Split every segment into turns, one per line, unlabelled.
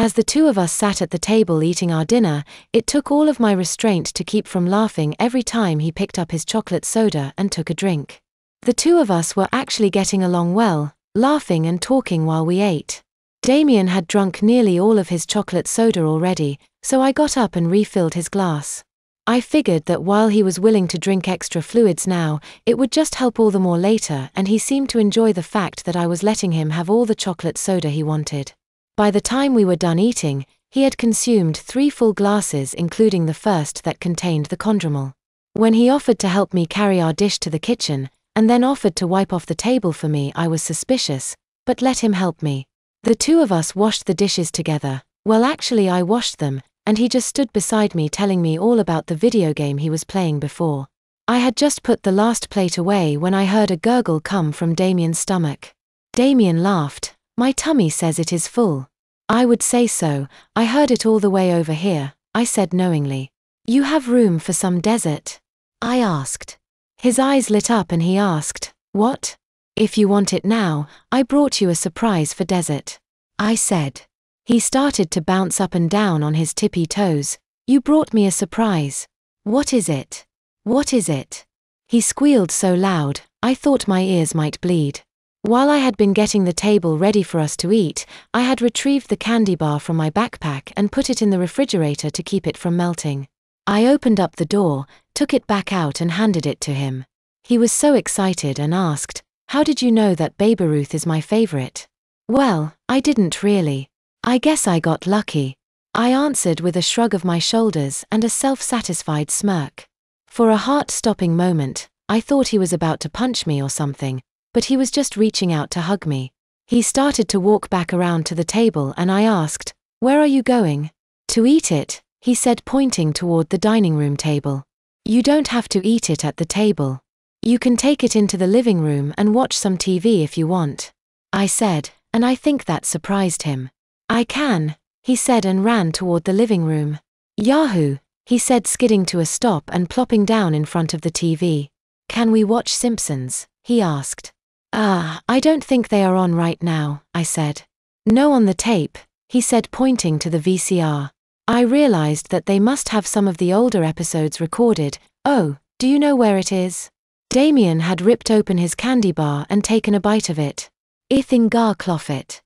As the two of us sat at the table eating our dinner, it took all of my restraint to keep from laughing every time he picked up his chocolate soda and took a drink. The two of us were actually getting along well, laughing and talking while we ate. Damien had drunk nearly all of his chocolate soda already, so I got up and refilled his glass. I figured that while he was willing to drink extra fluids now, it would just help all the more later, and he seemed to enjoy the fact that I was letting him have all the chocolate soda he wanted. By the time we were done eating, he had consumed 3 full glasses, including the first that contained the Condromal. When he offered to help me carry our dish to the kitchen, and then offered to wipe off the table for me, I was suspicious, but let him help me. The two of us washed the dishes together. Well, actually I washed them, and he just stood beside me telling me all about the video game he was playing before. I had just put the last plate away when I heard a gurgle come from Damien's stomach. Damien laughed. "My tummy says it is full." "I would say so, I heard it all the way over here," I said knowingly. "You have room for some dessert?" I asked. His eyes lit up and he asked, "What?" "If you want it now, I brought you a surprise for dessert," I said. He started to bounce up and down on his tippy toes. "You brought me a surprise. What is it? What is it?" He squealed so loud, I thought my ears might bleed. While I had been getting the table ready for us to eat, I had retrieved the candy bar from my backpack and put it in the refrigerator to keep it from melting. I opened up the door, took it back out and handed it to him. He was so excited and asked, "How did you know that Baby Ruth is my favorite?" "Well, I didn't really. I guess I got lucky," I answered with a shrug of my shoulders and a self-satisfied smirk. For a heart-stopping moment, I thought he was about to punch me or something, but he was just reaching out to hug me. He started to walk back around to the table and I asked, "Where are you going?" "To eat it," he said, pointing toward the dining room table. "You don't have to eat it at the table. You can take it into the living room and watch some TV if you want," I said, and I think that surprised him. "I can," he said and ran toward the living room. "Yahoo!" he said, skidding to a stop and plopping down in front of the TV. "Can we watch Simpsons?" he asked. I don't think they are on right now," I said. "No, on the tape," he said, pointing to the VCR. I realized that they must have some of the older episodes recorded. "Oh, do you know where it is?" Damien had ripped open his candy bar and taken a bite of it. "I thingar closet,"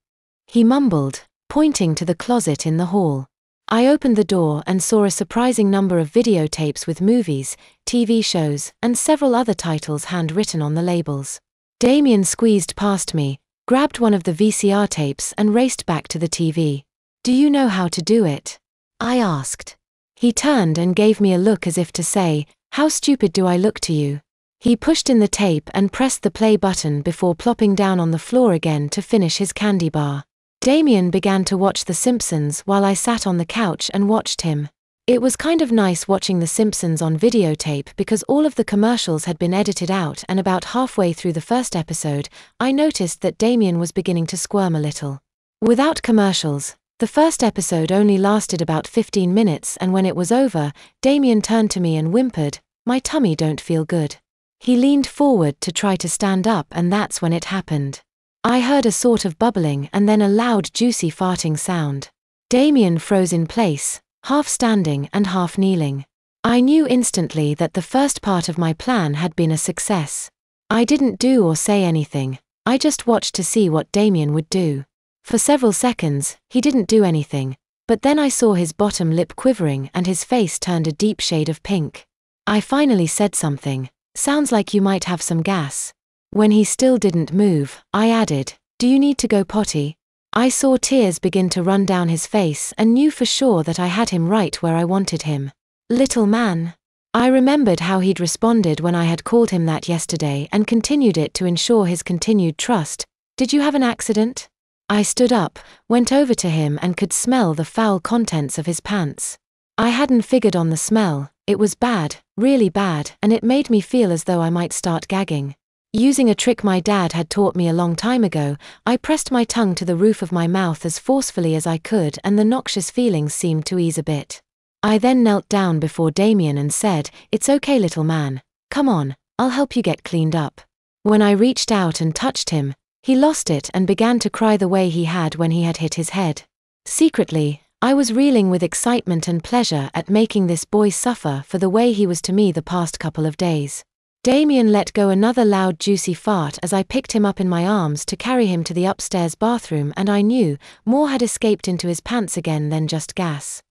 he mumbled, pointing to the closet in the hall. I opened the door and saw a surprising number of videotapes with movies, TV shows, and several other titles handwritten on the labels. Damien squeezed past me, grabbed one of the VCR tapes and raced back to the TV. "Do you know how to do it?" I asked. He turned and gave me a look as if to say, "How stupid do I look to you?" He pushed in the tape and pressed the play button before plopping down on the floor again to finish his candy bar. Damien began to watch The Simpsons while I sat on the couch and watched him. It was kind of nice watching The Simpsons on videotape because all of the commercials had been edited out, and about halfway through the first episode, I noticed that Damien was beginning to squirm a little. Without commercials, the first episode only lasted about 15 minutes, and when it was over, Damien turned to me and whimpered, "My tummy don't feel good." He leaned forward to try to stand up, and that's when it happened. I heard a sort of bubbling and then a loud juicy farting sound. Damien froze in place, half standing and half kneeling. I knew instantly that the first part of my plan had been a success. I didn't do or say anything, I just watched to see what Damien would do. For several seconds, he didn't do anything, but then I saw his bottom lip quivering and his face turned a deep shade of pink. I finally said something, "Sounds like you might have some gas." When he still didn't move, I added, "Do you need to go potty?" I saw tears begin to run down his face and knew for sure that I had him right where I wanted him. "Little man." I remembered how he'd responded when I had called him that yesterday and continued it to ensure his continued trust. "Did you have an accident?" I stood up, went over to him and could smell the foul contents of his pants. I hadn't figured on the smell, it was bad, really bad, and it made me feel as though I might start gagging. Using a trick my dad had taught me a long time ago, I pressed my tongue to the roof of my mouth as forcefully as I could and the noxious feelings seemed to ease a bit. I then knelt down before Damien and said, "It's okay, little man. Come on, I'll help you get cleaned up." When I reached out and touched him, he lost it and began to cry the way he had when he had hit his head. Secretly, I was reeling with excitement and pleasure at making this boy suffer for the way he was to me the past couple of days. Damien let go another loud juicy fart as I picked him up in my arms to carry him to the upstairs bathroom, and I knew more had escaped into his pants again than just gas.